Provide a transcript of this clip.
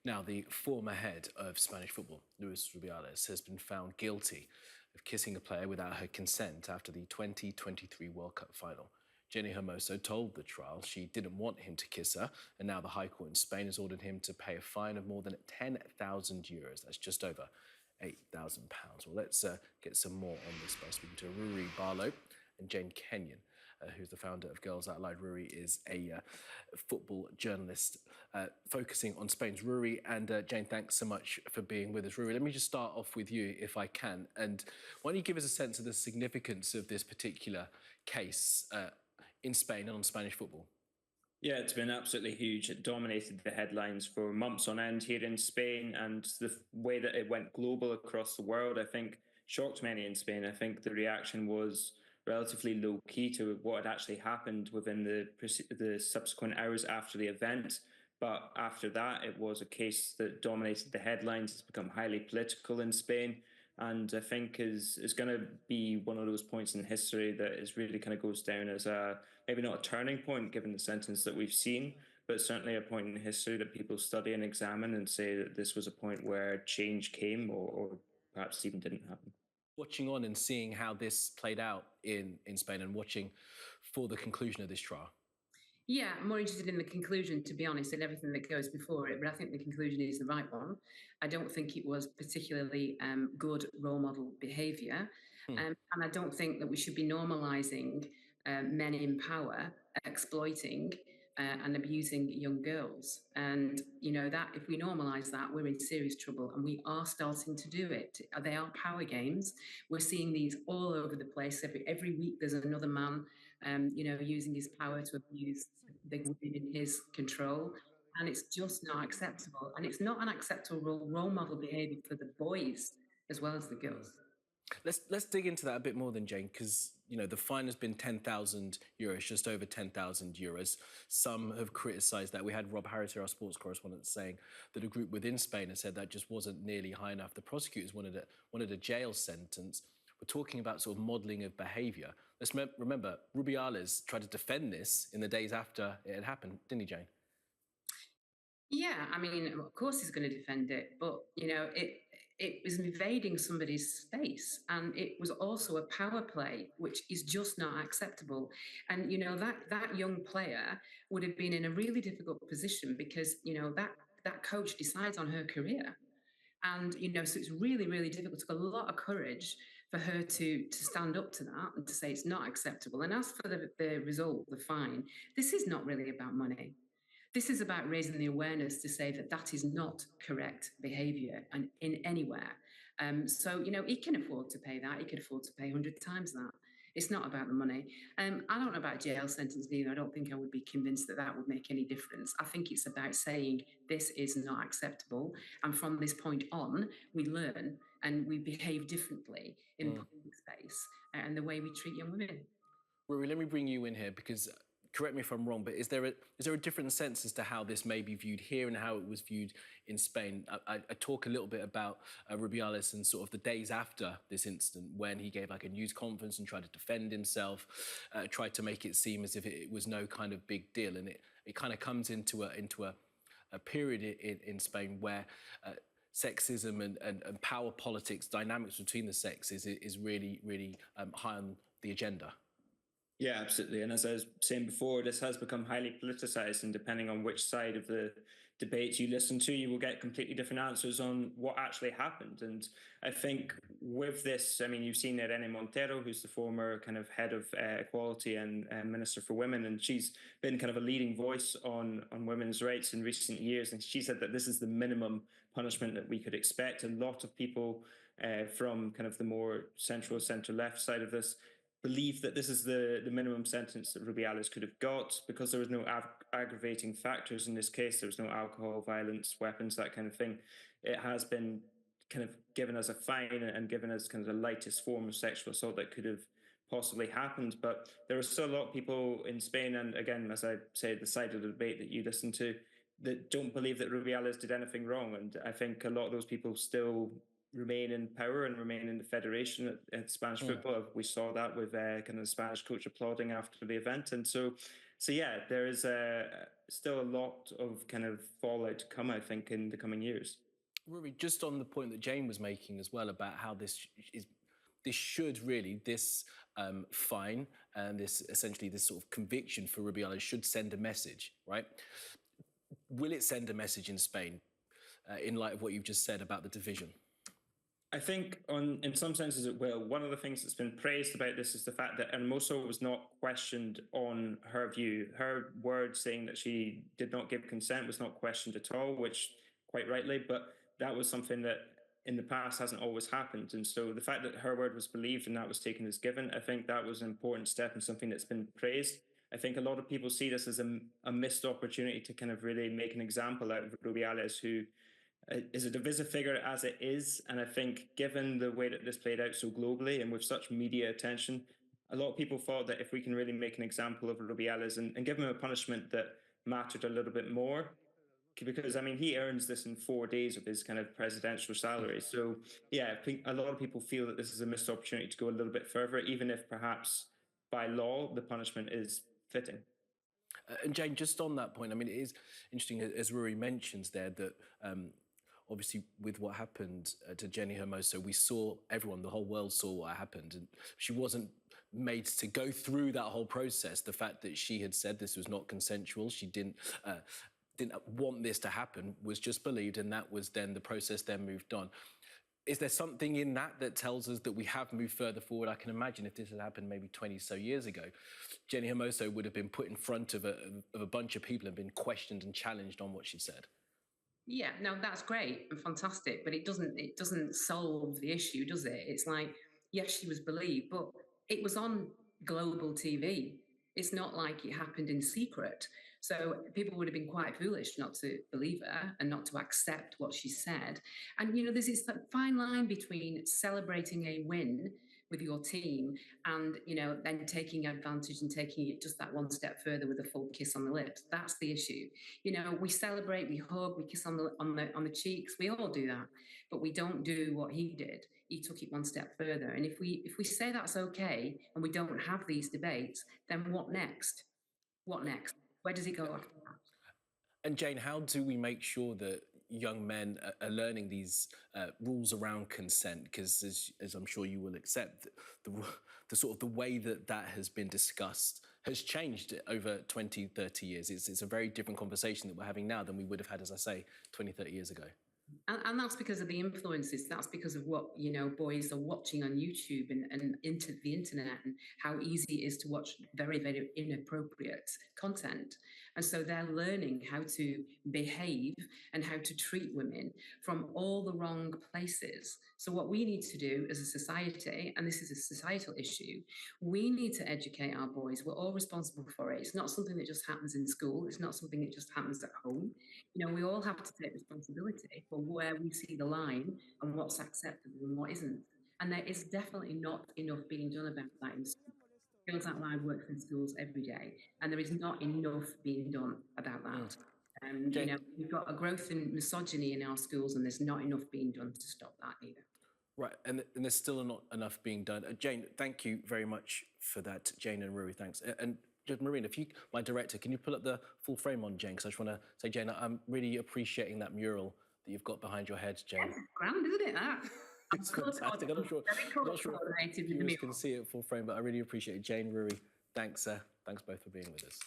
Now, the former head of Spanish football, Luis Rubiales, has been found guilty of kissing a player without her consent after the 2023 World Cup final. Jenny Hermoso told the trial she didn't want him to kiss her, and now the High Court in Spain has ordered him to pay a fine of more than €10,000. That's just over £8,000. Well, let's get some more on this by speaking to Ruri Barlow and Jane Kenyon, who's the founder of Girls Out Loud. Ruri is a football journalist focusing on Spain's. Ruri and Jane, thanks so much for being with us. Ruri, let me just start off with you, if I can. And why don't you give us a sense of the significance of this particular case in Spain and on Spanish football? Yeah, it's been absolutely huge. It dominated the headlines for months on end here in Spain, and the way that it went global across the world, I think, shocked many in Spain. I think the reaction was relatively low key to what had actually happened within the subsequent hours after the event. But after that, it was a case that dominated the headlines. It's become highly political in Spain, and I think is going to be one of those points in history that is really kind of goes down as a maybe not a turning point given the sentence that we've seen, but certainly a point in history that people study and examine and say that this was a point where change came or perhaps even didn't happen. Watching on and seeing how this played out in Spain and watching for the conclusion of this trial. Yeah, I'm more interested in the conclusion, to be honest, and everything that goes before it. But I think the conclusion is the right one. I don't think it was particularly good role model behaviour. And I don't think that we should be normalising men in power exploiting and abusing young girls. And, you know, that if we normalise that, we're in serious trouble. And we are starting to do it. They are power games. We're seeing these all over the place. Every week there's another man using his power to abuse the women in his control. And it's just not acceptable. And it's not an acceptable role model behaviour for the boys as well as the girls. Let's dig into that a bit more then, Jane, because, you know, the fine has been €10,000, just over €10,000. Some have criticised that. We had Rob Harris here, our sports correspondent, saying that a group within Spain has said that just wasn't nearly high enough. The prosecutors wanted a jail sentence. We're talking about sort of modelling of behaviour. Let's remember, Rubiales tried to defend this in the days after it had happened, didn't he, Jane? Yeah, I mean, of course he's going to defend it, but, you know, it was invading somebody's space, and it was also a power play, which is just not acceptable. And, you know, that young player would have been in a really difficult position because, you know, that coach decides on her career. And, you know, so it's really, really difficult. It took a lot of courage for her to stand up to that and to say it's not acceptable. And as for the result, the fine, this is not really about money. This is about raising the awareness to say that that is not correct behaviour and in anywhere. So, you know, he can afford to pay that. He could afford to pay 100 times that. It's not about the money. I don't know about jail sentence either. I don't think I would be convinced that that would make any difference. I think it's about saying this is not acceptable. And from this point on, we learn and we behave differently in public space and the way we treat young women. Ruri, let me bring you in here because, correct me if I'm wrong, but is there a different sense as to how this may be viewed here and how it was viewed in Spain? I talk a little bit about Rubiales and sort of the days after this incident when he gave like a news conference and tried to defend himself, tried to make it seem as if it was no kind of big deal. And it kind of comes into a period in Spain where sexism and power politics, dynamics between the sexes is really, really high on the agenda. Yeah, absolutely. And as I was saying before, this has become highly politicized, and depending on which side of the debates you listen to, you will get completely different answers on what actually happened. And I think with this, I mean, you've seen Irene Montero, who's the former kind of head of equality and Minister for Women, and she's been kind of a leading voice on women's rights in recent years. And she said that this is the minimum punishment that we could expect. A lot of people from kind of the more centre-left side of this believe that this is the minimum sentence that Rubiales could have got because there was no aggravating factors in this case. There was no alcohol, violence, weapons, that kind of thing. It has been kind of given as a fine and given as kind of the lightest form of sexual assault that could have possibly happened. But there are still a lot of people in Spain, and again, as I say, the side of the debate that you listen to, that don't believe that Rubiales did anything wrong. And I think a lot of those people still remain in power and remain in the federation at Spanish football. We saw that with kind of the Spanish coach applauding after the event. And so So yeah, there is still a lot of kind of fallout to come, I think, in the coming years. Rory, just on the point that Jane was making as well about how this should really, this fine and this essentially this sort of conviction for Rubiales should send a message, right? Will it send a message in Spain in light of what you've just said about the division? I think in some senses it will. One of the things that's been praised about this is the fact that Hermoso was not questioned on her view. Her word saying that she did not give consent was not questioned at all, which quite rightly, but that was something that in the past hasn't always happened. And so the fact that her word was believed and that was taken as given, I think that was an important step and something that's been praised. I think a lot of people see this as a missed opportunity to kind of really make an example out of Rubiales, who is a divisive figure as it is. And I think given the way that this played out so globally and with such media attention, a lot of people thought that if we can really make an example of Rubiales and give him a punishment that mattered a little bit more, because I mean, he earns this in 4 days of his kind of presidential salary. So yeah, I think a lot of people feel that this is a missed opportunity to go a little bit further, even if perhaps by law the punishment is fitting. And Jane, just on that point, I mean, it is interesting, as Rory mentions there, that obviously with what happened to Jenny Hermoso, we saw everyone, the whole world saw what happened, and she wasn't made to go through that whole process. The fact that she had said this was not consensual, she didn't want this to happen, was just believed, and that was then the process then moved on. Is there something in that that tells us that we have moved further forward? I can imagine if this had happened maybe 20 so years ago, Jenny Hermoso would have been put in front of a bunch of people and been questioned and challenged on what she said. Yeah, no, that's great and fantastic, but it doesn't solve the issue, does it? It's like, yes, she was believed, but it was on global TV. It's not like it happened in secret. So people would have been quite foolish not to believe her and not to accept what she said. And you know, there's this fine line between celebrating a win with your team and then taking advantage and taking it just that one step further with a full kiss on the lips. That's the issue. We celebrate, we hug, we kiss on the cheeks. We all do that, but we don't do what he did. He took it one step further. And if we say that's okay and we don't have these debates, then what next? What next? Where does it go after that? And Jane, how do we make sure that young men are learning these rules around consent? Because as I'm sure you will accept, the sort of the way that has been discussed has changed over 20, 30 years. It's a very different conversation that we're having now than we would have had, as I say, 20, 30 years ago. And that's because of the influences. That's because of what boys are watching on YouTube and into the internet, and how easy it is to watch very, very inappropriate content. And so they're learning how to behave and how to treat women from all the wrong places. So what we need to do as a society, and this is a societal issue, we need to educate our boys. We're all responsible for it. It's not something that just happens in school. It's not something that just happens at home. We all have to take responsibility for where we see the line and what's acceptable and what isn't. And there is definitely not enough being done about that in schools. Girls Out Loud works in schools every day, and there is not enough being done about that. We've got a growth in misogyny in our schools, and there's not enough being done to stop that either. Right, and there's still not enough being done. Jane, thank you very much for that. Jane and Rory, thanks. And just Marina, my director, can you pull up the full frame on Jane? Because I just want to say, Jane, I'm really appreciating that mural that you've got behind your head, Jane. That's grand, isn't it, that? It's fantastic. I'm not sure if viewers can see it full frame, but I really appreciate it. Jane, Rory, thanks both for being with us.